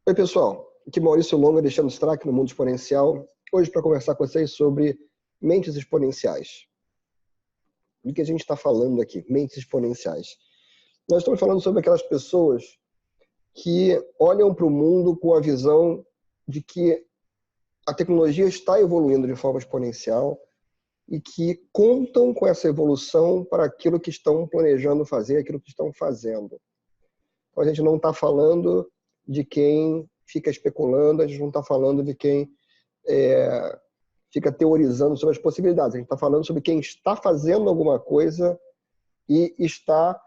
Oi, pessoal. Aqui é Maurício Longo, Alexandre Strack, no Mundo Exponencial. Hoje para conversar com vocês sobre mentes exponenciais. O que a gente está falando aqui? Mentes exponenciais. Nós estamos falando sobre aquelas pessoas que olham para o mundo com a visão de que a tecnologia está evoluindo de forma exponencial e que contam com essa evolução para aquilo que estão planejando fazer, aquilo que estão fazendo. Então, a gente não está falando de quem fica especulando, a gente não está falando de quem fica teorizando sobre as possibilidades. A gente está falando sobre quem está fazendo alguma coisa e está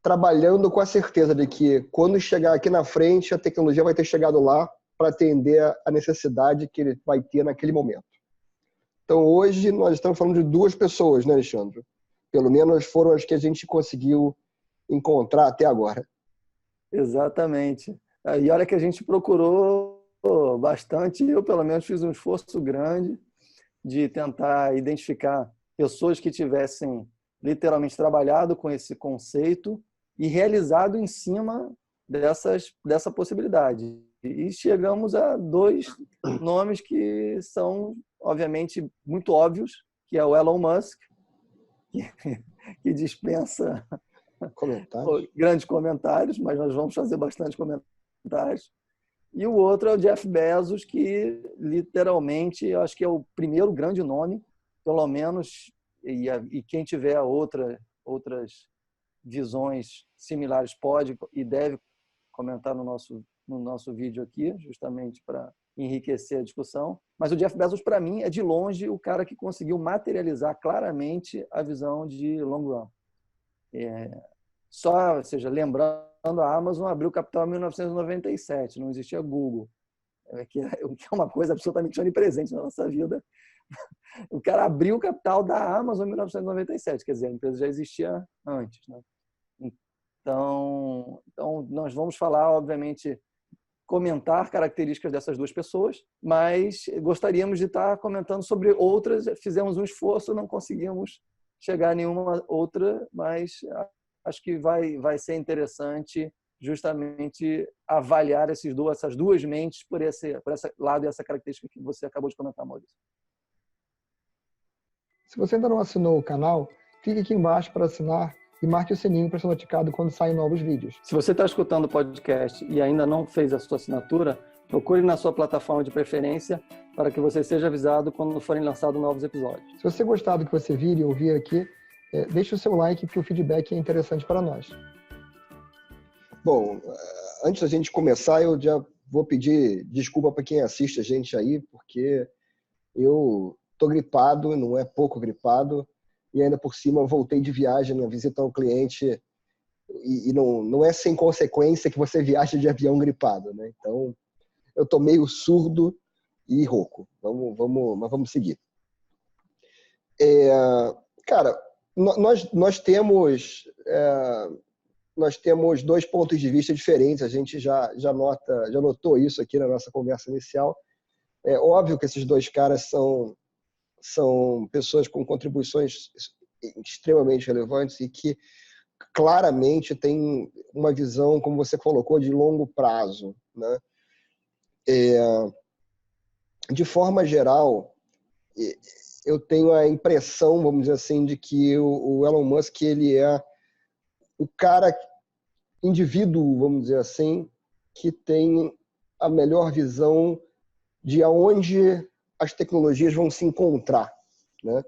trabalhando com a certeza de que quando chegar aqui na frente, a tecnologia vai ter chegado lá para atender a necessidade que ele vai ter naquele momento. Então, hoje, nós estamos falando de duas pessoas, né, Alexandre? Pelo menos foram as que a gente conseguiu encontrar até agora. Exatamente. E olha que a gente procurou bastante, eu pelo menos fiz um esforço grande de tentar identificar pessoas que tivessem literalmente trabalhado com esse conceito e realizado em cima dessa possibilidade. E chegamos a dois nomes que são, obviamente, muito óbvios, que é o Elon Musk, que dispensa grandes comentários, mas nós vamos fazer bastante comentários. E o outro é o Jeff Bezos, que literalmente, eu acho que é o primeiro grande nome, pelo menos, e quem tiver outras visões similares pode e deve comentar no nosso vídeo aqui, justamente para enriquecer a discussão. Mas o Jeff Bezos, para mim, é de longe o cara que conseguiu materializar claramente a visão de long run. Ou seja, lembrando, a Amazon abriu capital em 1997, não existia Google, que é uma coisa absolutamente onipresente na nossa vida. O cara abriu o capital da Amazon em 1997, quer dizer, a empresa já existia antes, né? Então, nós vamos falar, obviamente, comentar características dessas duas pessoas, mas gostaríamos de estar comentando sobre outras. Fizemos um esforço, não conseguimos chegar a nenhuma outra, mas acho que vai ser interessante justamente avaliar essas duas mentes por esse lado e essa característica que você acabou de comentar, Maurício. Se você ainda não assinou o canal, clique aqui embaixo para assinar e marque o sininho para ser notificado quando saem novos vídeos. Se você está escutando o podcast e ainda não fez a sua assinatura, procure na sua plataforma de preferência para que você seja avisado quando forem lançados novos episódios. Se você gostar do que você vir e ouvir aqui, deixe o seu like, porque o feedback é interessante para nós. Bom, antes da gente começar, eu já vou pedir desculpa para quem assiste a gente aí, porque eu estou gripado, não é pouco gripado, e ainda por cima voltei de viagem, minha visita ao cliente, e não é sem consequência que você viaja de avião gripado, né? Então, eu estou meio surdo e rouco. Mas vamos seguir. Cara, nós temos dois pontos de vista diferentes, a gente já notou isso aqui na nossa conversa inicial. É óbvio que esses dois caras são pessoas com contribuições extremamente relevantes e que claramente têm uma visão, como você colocou, de longo prazo, né? De forma geral, eu tenho a impressão, vamos dizer assim, de que o Elon Musk ele é o cara, indivíduo, vamos dizer assim, que tem a melhor visão de aonde as tecnologias vão se encontrar, né?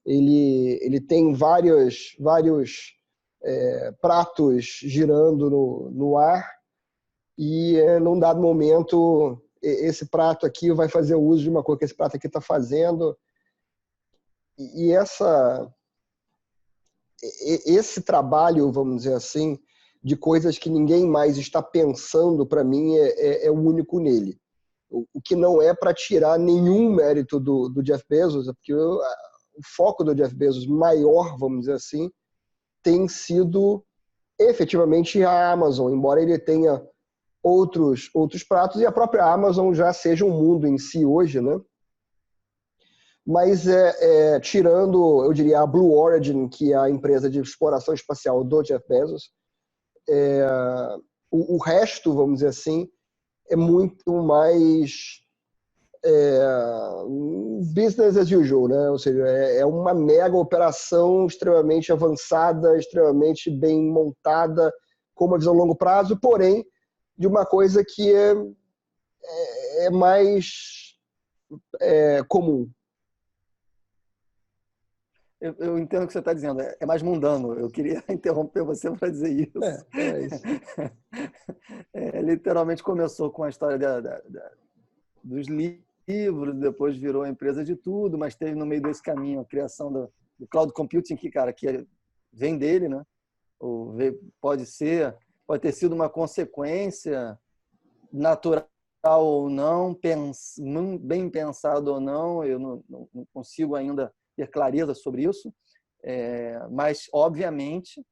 Ele tem vários pratos girando no ar e, num dado momento, esse prato aqui vai fazer uso de uma coisa que esse prato aqui está fazendo. E esse trabalho, vamos dizer assim, de coisas que ninguém mais está pensando, para mim, é o único nele. O que não é para tirar nenhum mérito do Jeff Bezos, porque o foco do Jeff Bezos maior, vamos dizer assim, tem sido efetivamente a Amazon, embora ele tenha outros pratos e a própria Amazon já seja um mundo em si hoje, né? Mas tirando, eu diria, a Blue Origin, que é a empresa de exploração espacial do Jeff Bezos, o resto, vamos dizer assim, é muito mais business as usual, né? Ou seja, é uma mega operação extremamente avançada, extremamente bem montada, com uma visão a longo prazo, porém, de uma coisa que é mais comum. Eu entendo o que você está dizendo, é mais mundano. Eu queria interromper você para dizer isso. É isso. Literalmente começou com a história dos livros, depois virou a empresa de tudo, mas teve no meio desse caminho a criação do cloud computing, que vem dele, né? Pode ter sido uma consequência natural ou não, bem pensado ou não, eu não consigo ainda ter clareza sobre isso, mas, obviamente,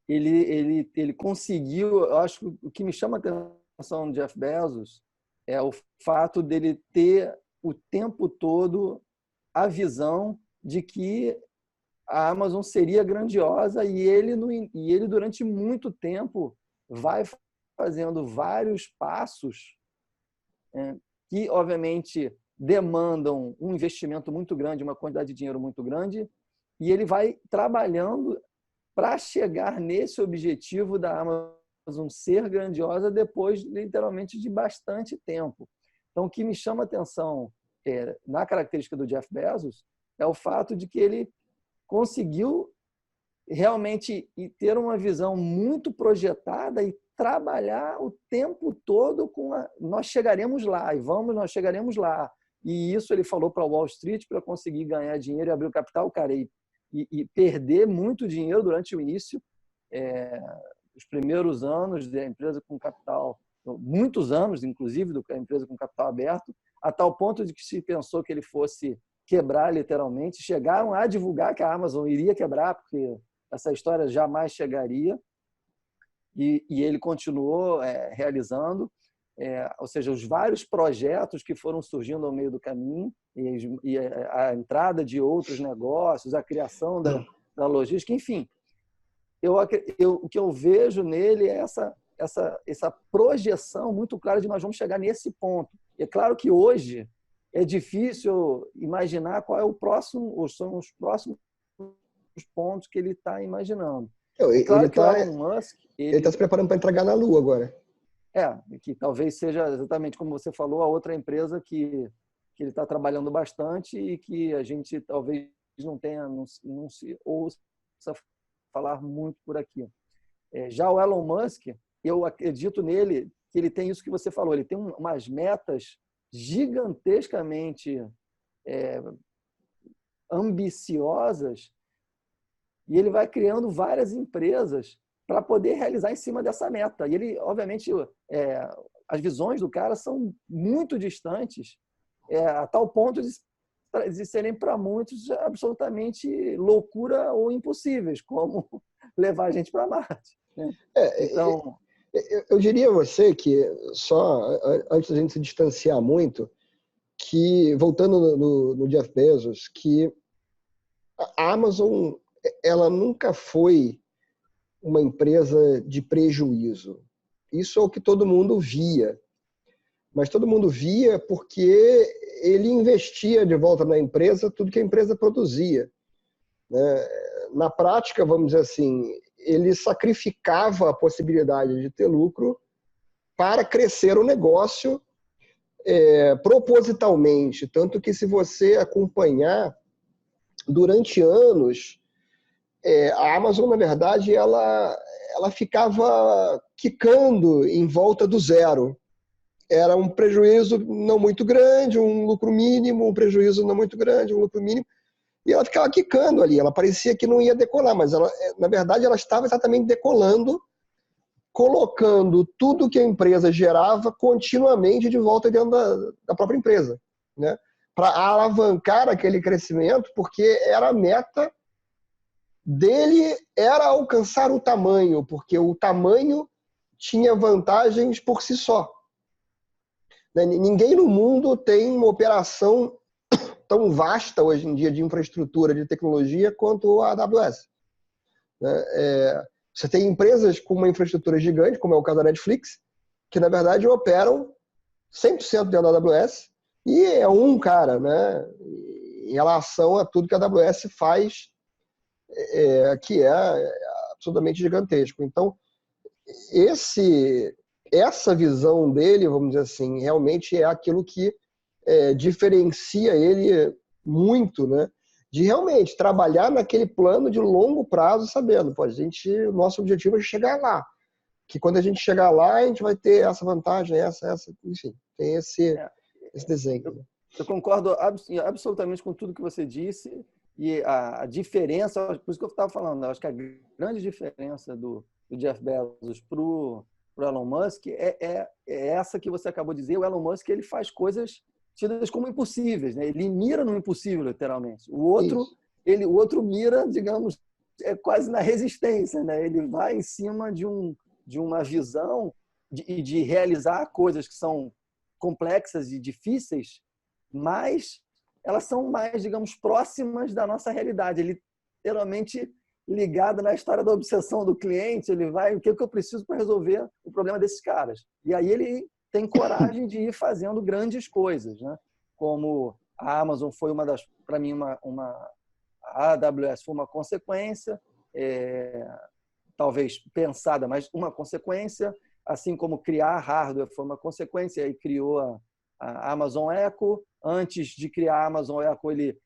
ele conseguiu. Eu acho que o que me chama a atenção do Jeff Bezos é o fato dele ter o tempo todo a visão de que a Amazon seria grandiosa e ele durante muito tempo vai fazendo vários passos que, obviamente, demandam um investimento muito grande, uma quantidade de dinheiro muito grande, e ele vai trabalhando para chegar nesse objetivo da Amazon ser grandiosa depois, literalmente, de bastante tempo. Então, o que me chama a atenção na característica do Jeff Bezos é o fato de que ele conseguiu realmente ter uma visão muito projetada e trabalhar o tempo todo com nós chegaremos lá, nós chegaremos lá. E isso ele falou para Wall Street para conseguir ganhar dinheiro e abrir o capital, cara, e perder muito dinheiro durante o início, os primeiros anos da empresa com capital, muitos anos, inclusive, da empresa com capital aberto, a tal ponto de que se pensou que ele fosse quebrar, literalmente. Chegaram a divulgar que a Amazon iria quebrar, porque essa história jamais chegaria, e ele continuou realizando, ou seja, os vários projetos que foram surgindo ao meio do caminho, e a entrada de outros negócios, a criação da logística, enfim. O que eu vejo nele é essa projeção muito clara de nós vamos chegar nesse ponto. E é claro que hoje é difícil imaginar qual é o próximo, ou são os próximos pontos que ele está imaginando. Claro que o Elon Musk... Ele está se preparando para entregar na Lua agora. Que talvez seja exatamente como você falou, a outra empresa que ele está trabalhando bastante e que a gente talvez não se ouça falar muito por aqui. Já o Elon Musk, eu acredito nele que ele tem isso que você falou, ele tem umas metas gigantescamente ambiciosas e ele vai criando várias empresas para poder realizar em cima dessa meta. E ele, obviamente, as visões do cara são muito distantes, a tal ponto de serem para muitos absolutamente loucura ou impossíveis, como levar a gente para Marte. Né? Então, eu diria a você que, só antes da gente se distanciar muito, que, voltando no Jeff Bezos, que a Amazon ela nunca foi uma empresa de prejuízo. Isso é o que todo mundo via. Mas todo mundo via porque ele investia de volta na empresa tudo que a empresa produzia. Na prática, vamos dizer assim, ele sacrificava a possibilidade de ter lucro para crescer o negócio propositalmente. Tanto que, se você acompanhar, durante anos, a Amazon, na verdade, ela ficava quicando em volta do zero. Era um prejuízo não muito grande, um lucro mínimo, um prejuízo não muito grande, um lucro mínimo. E ela ficava quicando ali. Ela parecia que não ia decolar, mas na verdade ela estava exatamente decolando, colocando tudo que a empresa gerava continuamente de volta dentro da própria empresa, né? Para alavancar aquele crescimento, porque era a meta dele, era alcançar o tamanho, porque o tamanho tinha vantagens por si só. Ninguém no mundo tem uma operação tão vasta hoje em dia de infraestrutura, de tecnologia, quanto a AWS. Você tem empresas com uma infraestrutura gigante, como é o caso da Netflix, que na verdade operam 100% dentro da AWS e é um cara, né, em relação a tudo que a AWS faz, que é absolutamente gigantesco. Então, essa visão dele, vamos dizer assim, realmente é aquilo que diferencia ele muito, né, de realmente trabalhar naquele plano de longo prazo, sabendo, pô, o nosso objetivo é chegar lá. Que quando a gente chegar lá, a gente vai ter essa vantagem, essa, enfim, tem esse desenho. Eu concordo absolutamente com tudo que você disse e a diferença, por isso que eu estava falando, eu acho que a grande diferença do Jeff Bezos para o Elon Musk é essa que você acabou de dizer. O Elon Musk ele faz coisas tidas como impossíveis, né? Ele mira no impossível, literalmente. O outro mira, digamos, quase na resistência, né? Ele vai em cima de uma visão de realizar coisas que são complexas e difíceis, mas elas são mais, digamos, próximas da nossa realidade. Ele, literalmente, ligado na história da obsessão do cliente, ele vai, o que eu preciso para resolver o problema desses caras? E aí ele tem coragem de ir fazendo grandes coisas, né? Como a Amazon foi para mim, a AWS foi uma consequência, talvez pensada, mas uma consequência, assim como criar hardware foi uma consequência, e criou a Amazon Echo. Antes de criar a Amazon Echo, ele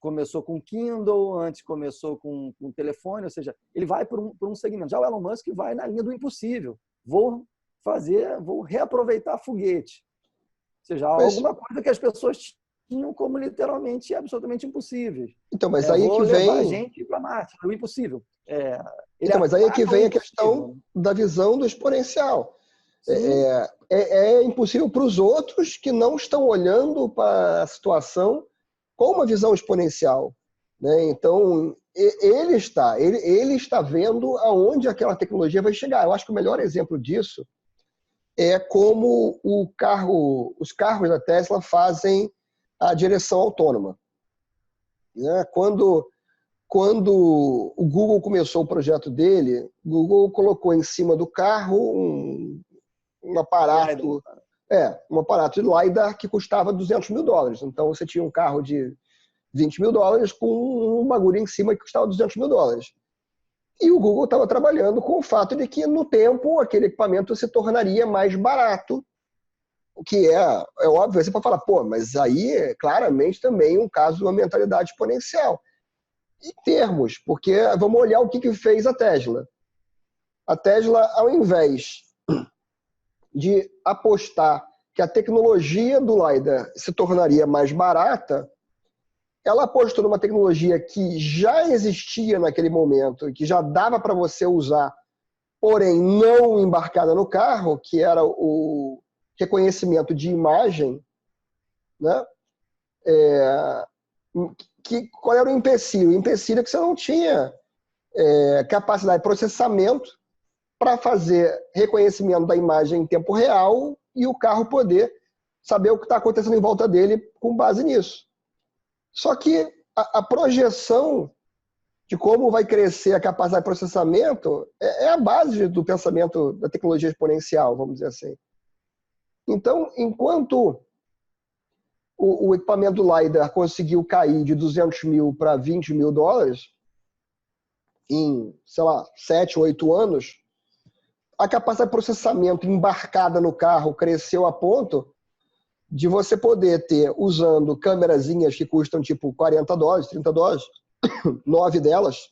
começou com Kindle, antes começou com telefone, ou seja, ele vai por um segmento. Já o Elon Musk vai na linha do impossível. Vou reaproveitar foguete. Ou seja, alguma coisa que as pessoas tinham como literalmente absolutamente impossíveis. Então, mas aí que vem levar a gente para Marte, o impossível. Então, mas aí é que vem a questão da visão do exponencial. É impossível para os outros que não estão olhando para a situação com uma visão exponencial, né? Então, ele está vendo aonde aquela tecnologia vai chegar. Eu acho que o melhor exemplo disso é como os carros da Tesla fazem a direção autônoma, né? Quando o Google começou o projeto dele, o Google colocou em cima do carro um aparato de LiDAR que custava $200 mil. Então você tinha um carro de $20 mil com um bagulho em cima que custava $200 mil. E o Google estava trabalhando com o fato de que no tempo aquele equipamento se tornaria mais barato, o que é óbvio, você pode falar, pô, mas aí é claramente também um caso de uma mentalidade exponencial. Em termos, porque vamos olhar o que fez a Tesla. A Tesla, ao invés de apostar que a tecnologia do LiDAR se tornaria mais barata, ela apostou numa tecnologia que já existia naquele momento, que já dava para você usar, porém não embarcada no carro, que era o reconhecimento de imagem, né? Qual era o empecilho? O empecilho é que você não tinha capacidade de processamento para fazer reconhecimento da imagem em tempo real e o carro poder saber o que está acontecendo em volta dele com base nisso. Só que a projeção de como vai crescer a capacidade de processamento é a base do pensamento da tecnologia exponencial, vamos dizer assim. Então, enquanto o equipamento do LiDAR conseguiu cair de $200 mil para $20 mil em, sei lá, 7 ou 8 anos, a capacidade de processamento embarcada no carro cresceu a ponto de você poder ter, usando câmerazinhas que custam tipo $40, $30, 9 delas,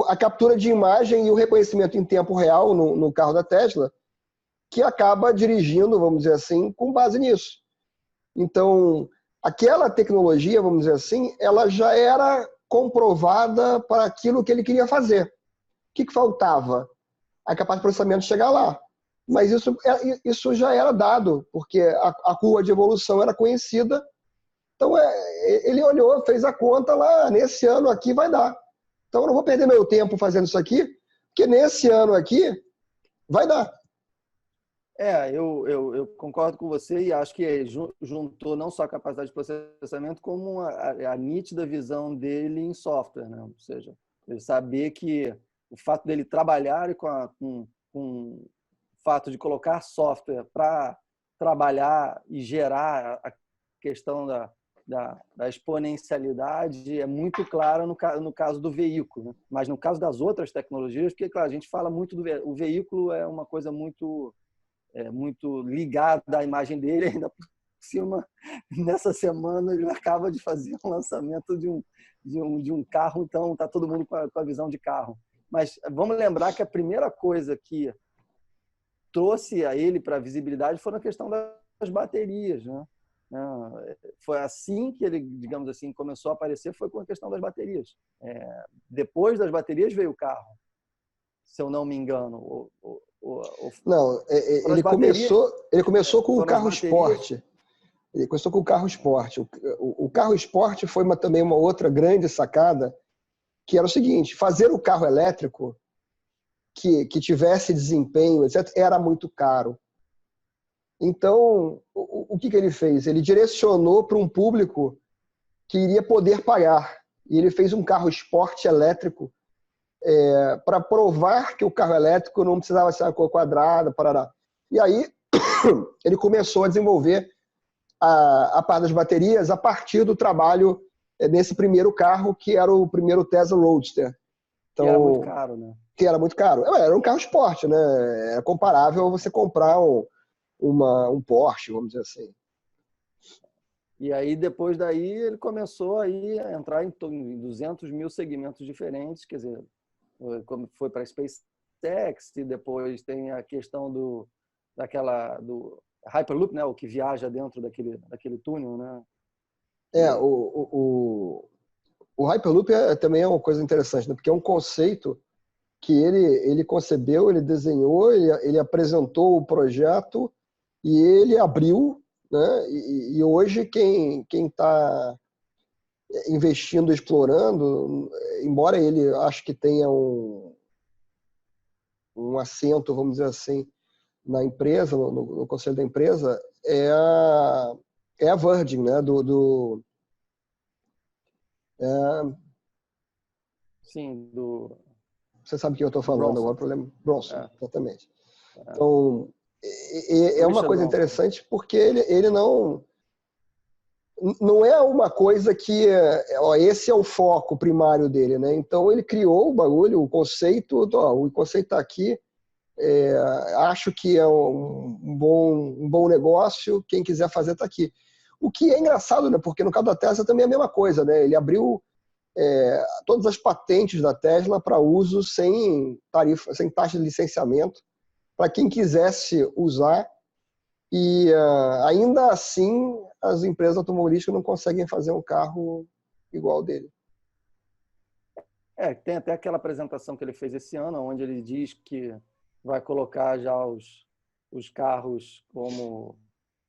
a captura de imagem e o reconhecimento em tempo real no carro da Tesla, que acaba dirigindo, vamos dizer assim, com base nisso. Então, aquela tecnologia, vamos dizer assim, ela já era comprovada para aquilo que ele queria fazer. O que faltava? A capacidade de processamento chegar lá. Mas isso já era dado, porque a curva de evolução era conhecida. Então, ele olhou, fez a conta lá, nesse ano aqui vai dar. Então, eu não vou perder meu tempo fazendo isso aqui, porque nesse ano aqui vai dar. Eu concordo com você e acho que juntou não só a capacidade de processamento, como a nítida visão dele em software, né? Ou seja, ele saber que o fato dele trabalhar com o fato de colocar software para trabalhar e gerar a questão da exponencialidade é muito clara no caso do veículo, né? Mas no caso das outras tecnologias, porque, claro, a gente fala muito o veículo é uma coisa muito ligada à imagem dele, ainda por cima, nessa semana ele acaba de fazer um lançamento de um carro, então está todo mundo com a visão de carro. Mas vamos lembrar que a primeira coisa que trouxe a ele para a visibilidade foi a questão das baterias, né? Foi assim que ele, digamos assim, começou a aparecer, foi com a questão das baterias. Depois das baterias veio o carro, se eu não me engano. Não, ele começou com o carro esporte. Ele começou com o carro esporte. O carro esporte foi também uma outra grande sacada, que era o seguinte: fazer o carro elétrico que tivesse desempenho, etc., era muito caro. Então, o que ele fez? Ele direcionou para um público que iria poder pagar. E ele fez um carro esporte elétrico para provar que o carro elétrico não precisava ser uma cor quadrada, parará. E aí, ele começou a desenvolver a parte das baterias a partir do trabalho nesse primeiro carro, que era o primeiro Tesla Roadster. Então, que era muito caro, né? Que era muito caro. Era um carro esporte, né? Era comparável a você comprar um Porsche, vamos dizer assim. E aí, depois daí, ele começou aí a entrar em 200 mil segmentos diferentes, quer dizer, foi para a SpaceX, e depois tem a questão do Hyperloop, né? O que viaja dentro daquele túnel, né? O Hyperloop também é uma coisa interessante, né? Porque é um conceito que ele concebeu, ele desenhou, ele apresentou o projeto e ele abriu, né? E hoje quem está investindo, explorando, embora ele acho que tenha um assento, vamos dizer assim, na empresa, no conselho da empresa, é a Virgin, né? Sim, Você sabe o que eu estou falando agora, o problema Bronson, exatamente. Então, é uma coisa interessante porque ele não é uma coisa que esse é o foco primário dele, né? Então ele criou o bagulho, o conceito está aqui, acho que é um bom negócio, quem quiser fazer está aqui. O que é engraçado, né? Porque no caso da Tesla também é a mesma coisa, né? Ele abriu todas as patentes da Tesla para uso sem tarifa, sem taxa de licenciamento, para quem quisesse usar, e ainda assim as empresas automobilísticas não conseguem fazer um carro igual ao dele. Tem até aquela apresentação que ele fez esse ano, onde ele diz que vai colocar já os carros como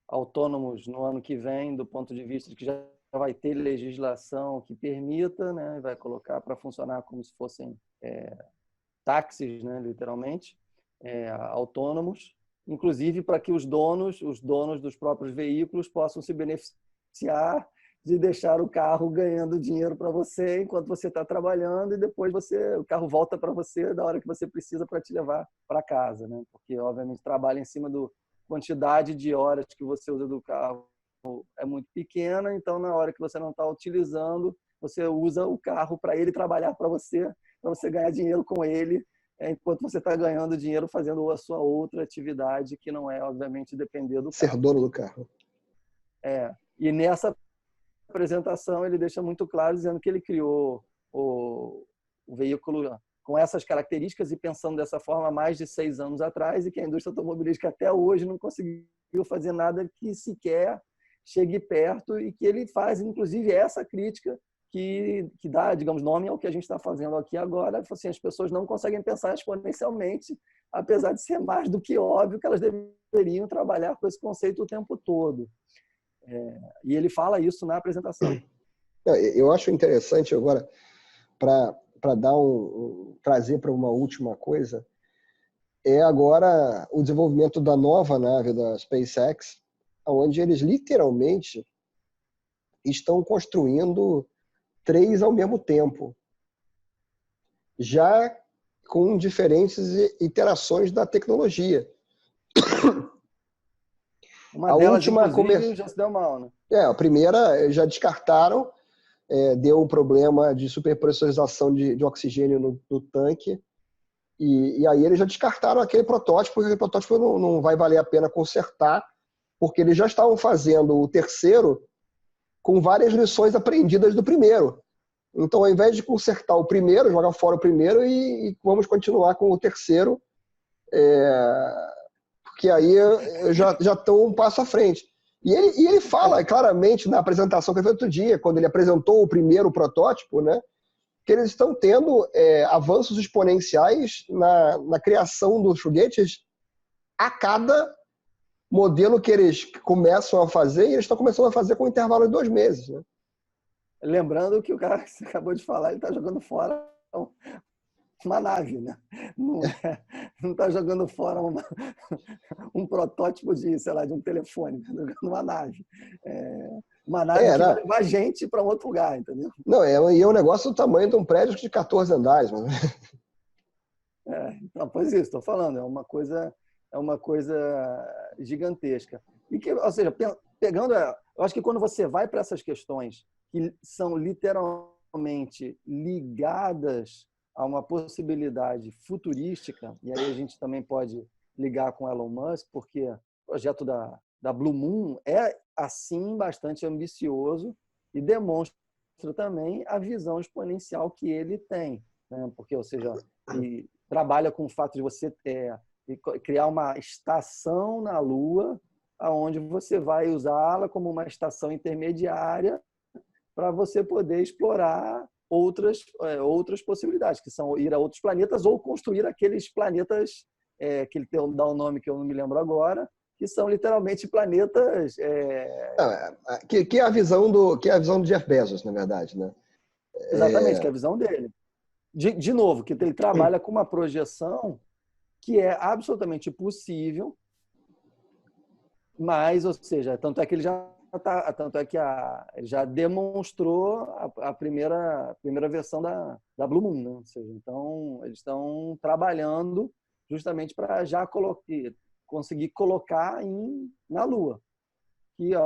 autônomos no ano que vem, do ponto de vista de que já vai ter legislação que permita, né, vai colocar para funcionar como se fossem táxis, né, literalmente, autônomos, inclusive para que os donos dos próprios veículos possam se beneficiar de deixar o carro ganhando dinheiro para você enquanto você está trabalhando, e depois o carro volta para você da hora que você precisa para te levar para casa, né? Porque obviamente trabalha em cima da quantidade de horas que você usa do carro é muito pequena, então na hora que você não está utilizando, você usa o carro para ele trabalhar para você ganhar dinheiro com ele, enquanto você está ganhando dinheiro fazendo a sua outra atividade, que não é, obviamente, depender do carro. Ser dono do carro. E nessa apresentação ele deixa muito claro, dizendo que ele criou o veículo com essas características e pensando dessa forma há mais de 6 anos atrás, e que a indústria automobilística até hoje não conseguiu fazer nada que sequer chegue perto, e que ele faz, inclusive, essa crítica que dá, digamos, nome ao que a gente está fazendo aqui agora. Assim, as pessoas não conseguem pensar exponencialmente, apesar de ser mais do que óbvio que elas deveriam trabalhar com esse conceito o tempo todo. E ele fala isso na apresentação. Eu acho interessante agora, para trazer para uma última coisa, agora o desenvolvimento da nova nave da SpaceX, onde eles literalmente estão construindo 3 ao mesmo tempo. Já com diferentes iterações da tecnologia. Uma delas, inclusive, já se deu mal, né? A primeira já descartaram, deu um problema de superpressurização de oxigênio no tanque, e aí eles já descartaram aquele protótipo, porque aquele protótipo não vai valer a pena consertar, porque eles já estavam fazendo o terceiro com várias lições aprendidas do primeiro. Então, ao invés de consertar o primeiro, jogar fora o primeiro e vamos continuar com o terceiro, porque aí já estão um passo à frente. E ele fala claramente na apresentação que ele fez outro dia, quando ele apresentou o primeiro protótipo, né, que eles estão tendo avanços exponenciais na criação dos foguetes a cada modelo que eles começam a fazer, e eles estão começando a fazer com um intervalo de 2 meses. Né? Lembrando que o cara que você acabou de falar, ele está jogando fora uma nave, né? Não está jogando fora um protótipo de, sei lá, de um telefone, está jogando uma nave. Uma nave que vai levar a gente para um outro lugar, entendeu? Não, e é um negócio do tamanho de um prédio de 14 andares. Mano. Então, pois isso, estou falando, é uma coisa gigantesca. Ou seja, pegando, eu acho que quando você vai para essas questões que são literalmente ligadas a uma possibilidade futurística, e aí a gente também pode ligar com Elon Musk, porque o projeto da Blue Moon é, assim, bastante ambicioso e demonstra também a visão exponencial que ele tem, né? Porque, ou seja, ele trabalha com o fato de você criar uma estação na Lua, onde você vai usá-la como uma estação intermediária para você poder explorar outras possibilidades, que são ir a outros planetas ou construir aqueles planetas que ele dá um nome que eu não me lembro agora, que são literalmente planetas... Que é a visão do Jeff Bezos, na verdade. Né? Exatamente, que é a visão dele. De novo, que ele trabalha com uma projeção que é absolutamente possível, mas, ou seja, tanto é que ele já demonstrou a primeira versão da Blue Moon, né? Ou seja, então eles estão trabalhando justamente para já conseguir colocar na Lua, que é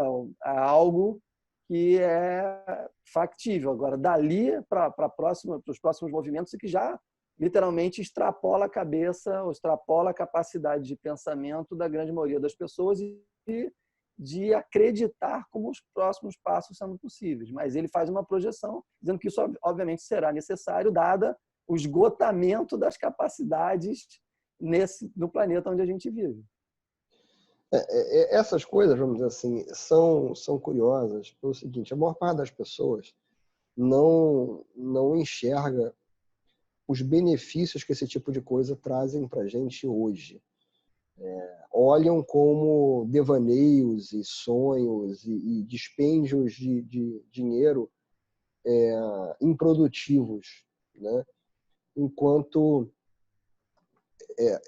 algo que é factível. Agora, dali para os próximos movimentos, e que já literalmente extrapola a cabeça, ou extrapola a capacidade de pensamento da grande maioria das pessoas e de acreditar como os próximos passos são possíveis. Mas ele faz uma projeção dizendo que isso, obviamente, será necessário, dada o esgotamento das capacidades no planeta onde a gente vive. Essas coisas, vamos dizer assim, são curiosas pelo seguinte: a maior parte das pessoas não enxerga os benefícios que esse tipo de coisa trazem para a gente hoje. Olham como devaneios e sonhos e dispêndios de dinheiro improdutivos, né? Enquanto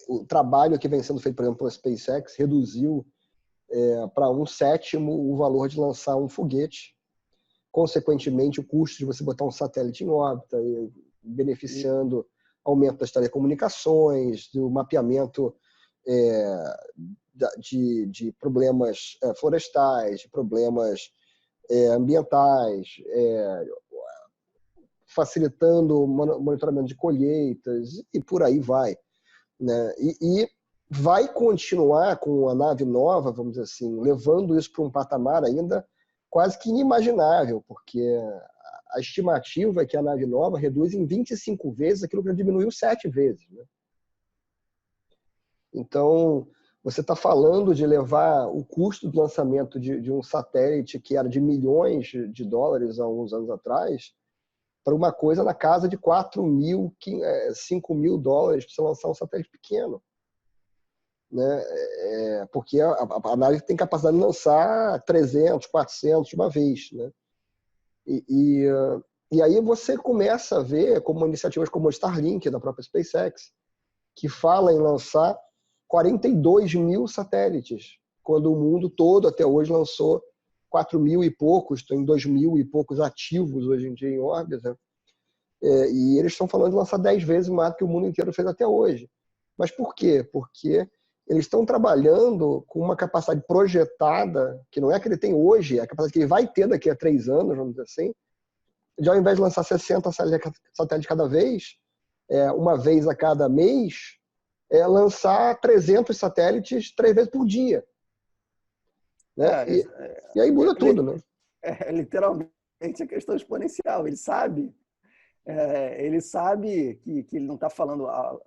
o trabalho que vem sendo feito, por exemplo, pela SpaceX reduziu para 1/7 o valor de lançar um foguete, consequentemente o custo de você botar um satélite em órbita, beneficiando aumento das telecomunicações, do mapeamento de problemas florestais, de problemas ambientais, facilitando o monitoramento de colheitas e por aí vai. Né? E vai continuar com a nave nova, vamos dizer assim, levando isso para um patamar ainda quase que inimaginável, porque a estimativa é que a nave nova reduz em 25 vezes aquilo que diminuiu 7 vezes. Né? Então, você está falando de levar o custo do lançamento de um satélite que era de milhões de dólares há uns anos atrás para uma coisa na casa de 4 mil, 5 mil dólares para você lançar um satélite pequeno. Né? Porque a nave tem capacidade de lançar 300, 400 de uma vez. Né? E aí você começa a ver como iniciativas como o Starlink, da própria SpaceX, que fala em lançar 42 mil satélites, quando o mundo todo até hoje lançou 4 mil e poucos, tem 2 mil e poucos ativos hoje em dia em órbita. E eles estão falando de lançar 10 vezes mais do que o mundo inteiro fez até hoje. Mas por quê? Porque eles estão trabalhando com uma capacidade projetada, que não é a que ele tem hoje, é a capacidade que ele vai ter daqui a 3 anos, vamos dizer assim, de ao invés de lançar 60 satélites cada vez, uma vez a cada mês, lançar 300 satélites 3 vezes por dia. Né? E aí muda tudo, né? Literalmente a questão exponencial. Ele sabe que ele não está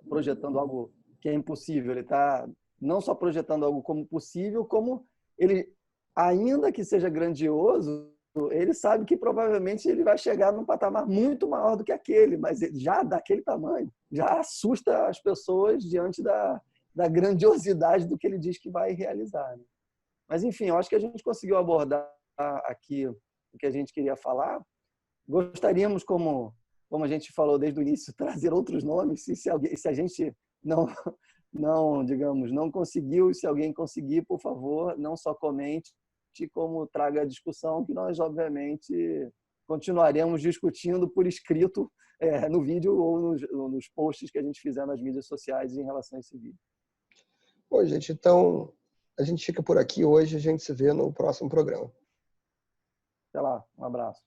projetando algo que é impossível. Ele está não só projetando algo como possível, como ele, ainda que seja grandioso, ele sabe que provavelmente ele vai chegar num patamar muito maior do que aquele, mas já daquele tamanho, já assusta as pessoas diante da grandiosidade do que ele diz que vai realizar. Né? Mas, enfim, eu acho que a gente conseguiu abordar aqui o que a gente queria falar. Gostaríamos, como a gente falou desde o início, trazer outros nomes, se a gente não conseguiu, se alguém conseguir, por favor, não só comente, como traga a discussão, que nós, obviamente, continuaremos discutindo por escrito no vídeo ou nos posts que a gente fizer nas mídias sociais em relação a esse vídeo. Bom, gente, então a gente fica por aqui hoje, a gente se vê no próximo programa. Até lá, um abraço.